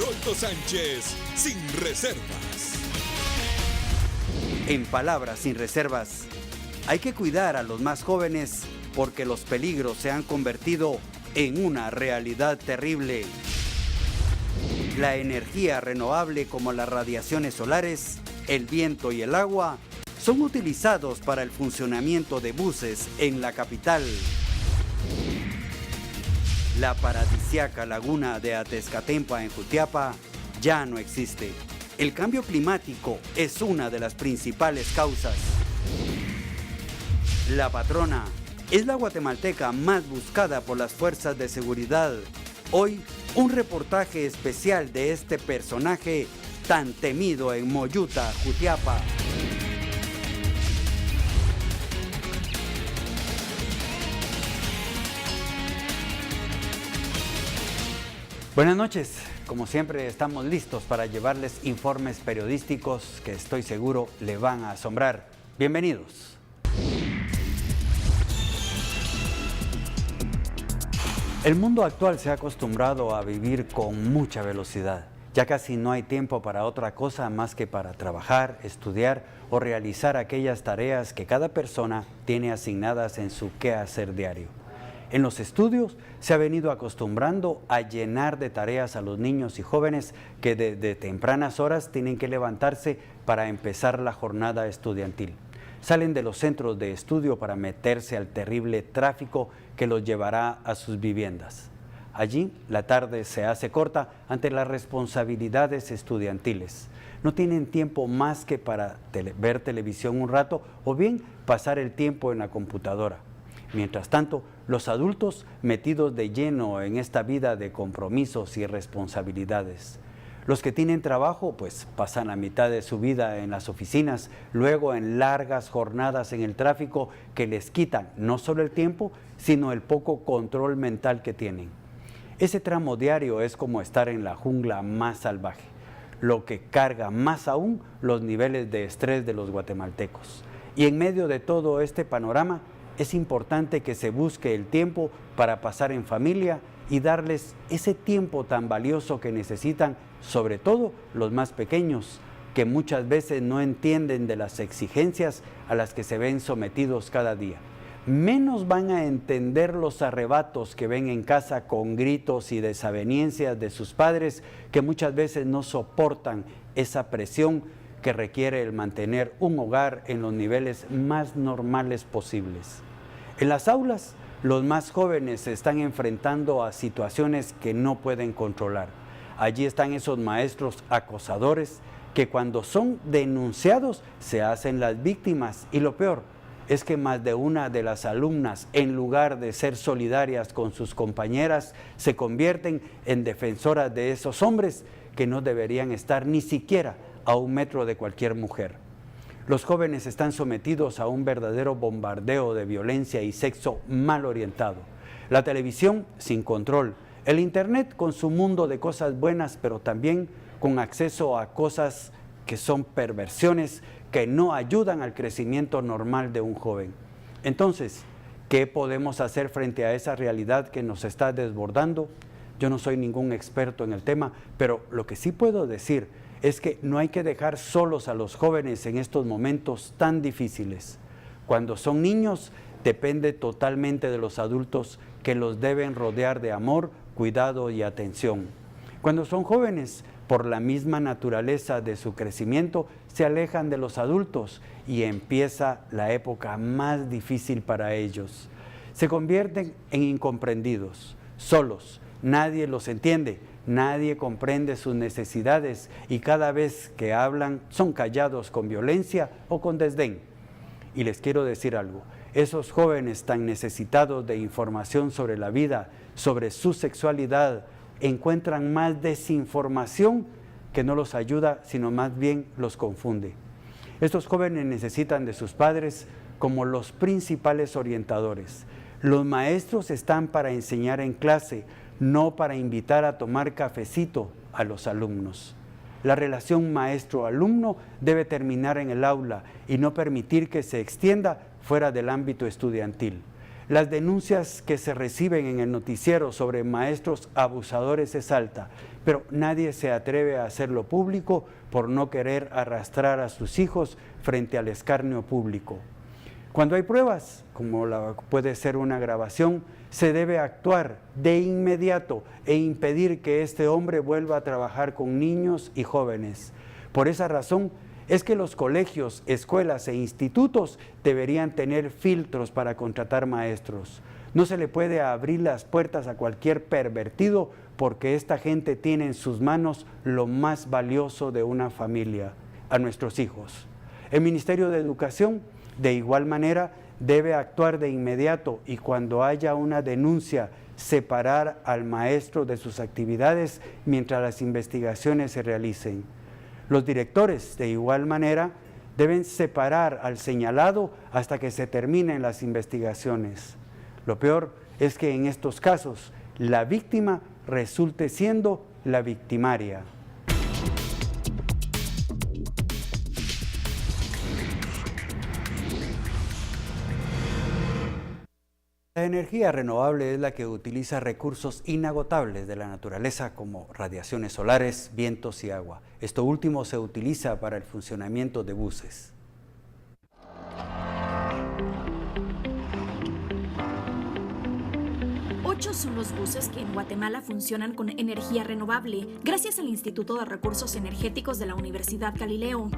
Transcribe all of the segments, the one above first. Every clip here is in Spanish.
Haroldo Sánchez, sin reservas. En palabras sin reservas, hay que cuidar a los más jóvenes porque los peligros se han convertido en una realidad terrible. La energía renovable como las radiaciones solares, el viento y el agua son utilizados para el funcionamiento de buses en la capital. La paradisíaca laguna de Atezcatempa en Jutiapa ya no existe. El cambio climático es una de las principales causas. La patrona es la guatemalteca más buscada por las fuerzas de seguridad. Hoy, un reportaje especial de este personaje tan temido en Moyuta, Jutiapa. Buenas noches, como siempre estamos listos para llevarles informes periodísticos que estoy seguro le van a asombrar. Bienvenidos. El mundo actual se ha acostumbrado a vivir con mucha velocidad. Ya casi no hay tiempo para otra cosa más que para trabajar, estudiar o realizar aquellas tareas que cada persona tiene asignadas en su quehacer diario. En los estudios se ha venido acostumbrando a llenar de tareas a los niños y jóvenes que desde tempranas horas tienen que levantarse para empezar la jornada estudiantil. Salen de los centros de estudio para meterse al terrible tráfico que los llevará a sus viviendas. Allí la tarde se hace corta ante las responsabilidades estudiantiles. No tienen tiempo más que para ver televisión un rato o bien pasar el tiempo en la computadora. Mientras tanto, los adultos metidos de lleno en esta vida de compromisos y responsabilidades. Los que tienen trabajo, pues pasan la mitad de su vida en las oficinas, luego en largas jornadas en el tráfico que les quitan no solo el tiempo, sino el poco control mental que tienen. Ese tramo diario es como estar en la jungla más salvaje, lo que carga más aún los niveles de estrés de los guatemaltecos. Y en medio de todo este panorama, es importante que se busque el tiempo para pasar en familia y darles ese tiempo tan valioso que necesitan, sobre todo los más pequeños, que muchas veces no entienden de las exigencias a las que se ven sometidos cada día. Menos van a entender los arrebatos que ven en casa con gritos y desavenencias de sus padres, que muchas veces no soportan esa presión que requiere el mantener un hogar en los niveles más normales posibles. En las aulas, los más jóvenes se están enfrentando a situaciones que no pueden controlar. Allí están esos maestros acosadores que cuando son denunciados se hacen las víctimas y lo peor es que más de una de las alumnas, en lugar de ser solidarias con sus compañeras, se convierten en defensoras de esos hombres que no deberían estar ni siquiera a 1 metro de cualquier mujer. Los jóvenes están sometidos a un verdadero bombardeo de violencia y sexo mal orientado. La televisión sin control, el internet con su mundo de cosas buenas, pero también con acceso a cosas que son perversiones que no ayudan al crecimiento normal de un joven. Entonces, ¿qué podemos hacer frente a esa realidad que nos está desbordando? Yo no soy ningún experto en el tema, pero lo que sí puedo decir es que no hay que dejar solos a los jóvenes en estos momentos tan difíciles. Cuando son niños, depende totalmente de los adultos que los deben rodear de amor, cuidado y atención. Cuando son jóvenes, por la misma naturaleza de su crecimiento, se alejan de los adultos y empieza la época más difícil para ellos. Se convierten en incomprendidos, solos, nadie los entiende. Nadie comprende sus necesidades y cada vez que hablan son callados con violencia o con desdén. Y les quiero decir algo, esos jóvenes tan necesitados de información sobre la vida, sobre su sexualidad, encuentran más desinformación que no los ayuda, sino más bien los confunde. Estos jóvenes necesitan de sus padres como los principales orientadores. Los maestros están para enseñar en clase, no para invitar a tomar cafecito a los alumnos. La relación maestro-alumno debe terminar en el aula y no permitir que se extienda fuera del ámbito estudiantil. Las denuncias que se reciben en el noticiero sobre maestros abusadores es alta, pero nadie se atreve a hacerlo público por no querer arrastrar a sus hijos frente al escarnio público. Cuando hay pruebas, como puede ser una grabación, se debe actuar de inmediato e impedir que este hombre vuelva a trabajar con niños y jóvenes. Por esa razón es que los colegios, escuelas e institutos deberían tener filtros para contratar maestros. No se le puede abrir las puertas a cualquier pervertido porque esta gente tiene en sus manos lo más valioso de una familia, a nuestros hijos. El Ministerio de Educación, de igual manera, debe actuar de inmediato y cuando haya una denuncia, separar al maestro de sus actividades mientras las investigaciones se realicen. Los directores, de igual manera, deben separar al señalado hasta que se terminen las investigaciones. Lo peor es que en estos casos, la víctima resulte siendo la victimaria. La energía renovable es la que utiliza recursos inagotables de la naturaleza como radiaciones solares, vientos y agua. Esto último se utiliza para el funcionamiento de buses. Ocho son los buses que en Guatemala funcionan con energía renovable, gracias al Instituto de Recursos Energéticos de la Universidad Galileo.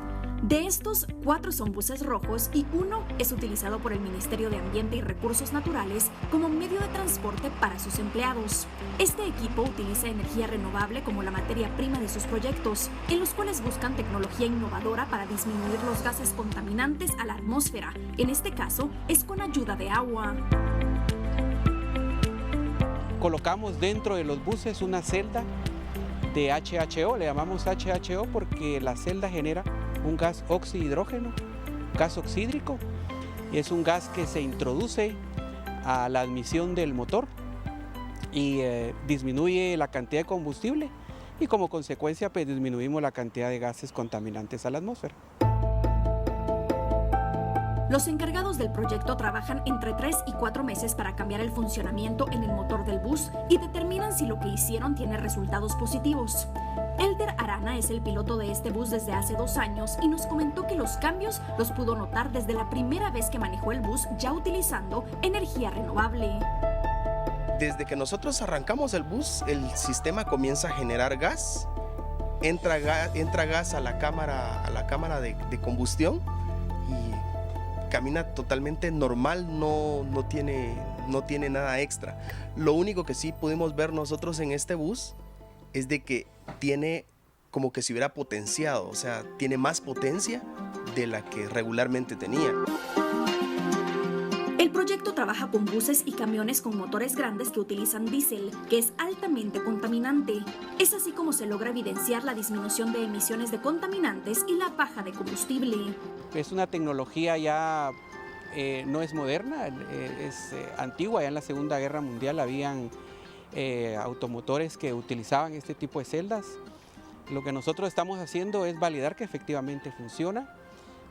De estos, 4 son buses rojos y 1 es utilizado por el Ministerio de Ambiente y Recursos Naturales como medio de transporte para sus empleados. Este equipo utiliza energía renovable como la materia prima de sus proyectos, en los cuales buscan tecnología innovadora para disminuir los gases contaminantes a la atmósfera. En este caso, es con ayuda de agua. Colocamos dentro de los buses una celda de HHO, le llamamos HHO porque la celda genera un gas oxihidrógeno, gas oxídrico, y es un gas que se introduce a la admisión del motor y disminuye la cantidad de combustible y como consecuencia pues disminuimos la cantidad de gases contaminantes a la atmósfera. Los encargados del proyecto trabajan entre 3 y 4 meses para cambiar el funcionamiento en el motor del bus y determinan si lo que hicieron tiene resultados positivos. Elder Arana es el piloto de este bus desde hace 2 años y nos comentó que los cambios los pudo notar desde la primera vez que manejó el bus ya utilizando energía renovable. Desde que nosotros arrancamos el bus, el sistema comienza a generar gas, entra gas a la cámara de combustión y camina totalmente normal, no tiene nada extra. Lo único que sí pudimos ver nosotros en este bus es de que tiene como que se hubiera potenciado, o sea, tiene más potencia de la que regularmente tenía. El proyecto trabaja con buses y camiones con motores grandes que utilizan diésel, que es altamente contaminante. Es así como se logra evidenciar la disminución de emisiones de contaminantes y la baja de combustible. Es una tecnología ya no es moderna, es antigua. Ya en la Segunda Guerra Mundial habían automotores que utilizaban este tipo de celdas. Lo que nosotros estamos haciendo es validar que efectivamente funciona,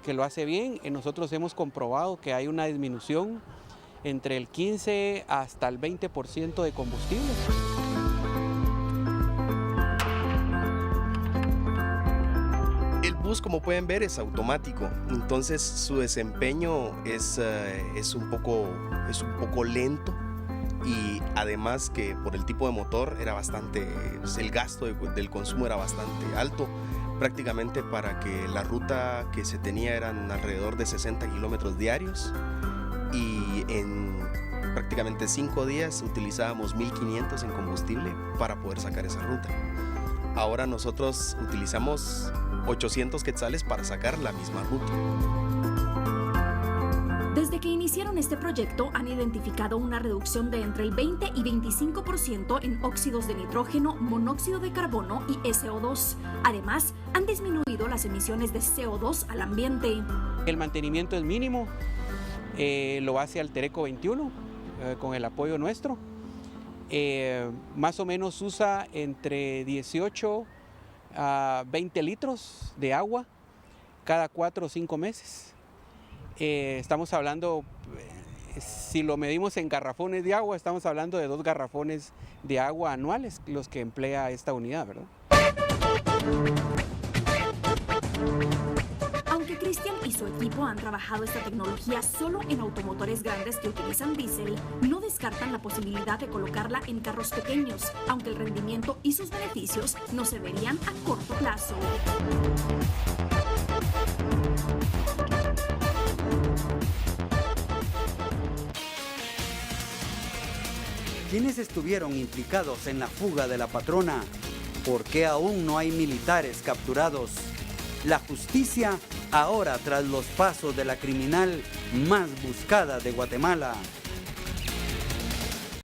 que lo hace bien. Nosotros hemos comprobado que hay una disminución entre el 15 hasta el 20% de combustible. El bus, como pueden ver, es automático, entonces su desempeño es un poco lento. Y además que por el tipo de motor era el gasto del consumo era bastante alto, prácticamente para que la ruta que se tenía eran alrededor de 60 kilómetros diarios y en prácticamente 5 días utilizábamos 1.500 en combustible para poder sacar esa ruta. Ahora nosotros utilizamos 800 quetzales para sacar la misma ruta. Desde que iniciaron este proyecto han identificado una reducción de entre el 20 y 25% en óxidos de nitrógeno, monóxido de carbono y SO2. Además, han disminuido las emisiones de CO2 al ambiente. El mantenimiento es mínimo, lo hace Altereco 21 con el apoyo nuestro. Más o menos usa entre 18 a 20 litros de agua cada 4 o 5 meses. Estamos hablando si lo medimos en garrafones de agua, estamos hablando de 2 garrafones de agua anuales los que emplea esta unidad, ¿verdad? Aunque Cristian y su equipo han trabajado esta tecnología solo en automotores grandes que utilizan diésel, no descartan la posibilidad de colocarla en carros pequeños, aunque el rendimiento y sus beneficios no se verían a corto plazo. ¿Quiénes estuvieron implicados en la fuga de la patrona? ¿Por qué aún no hay militares capturados? La justicia ahora tras los pasos de la criminal más buscada de Guatemala.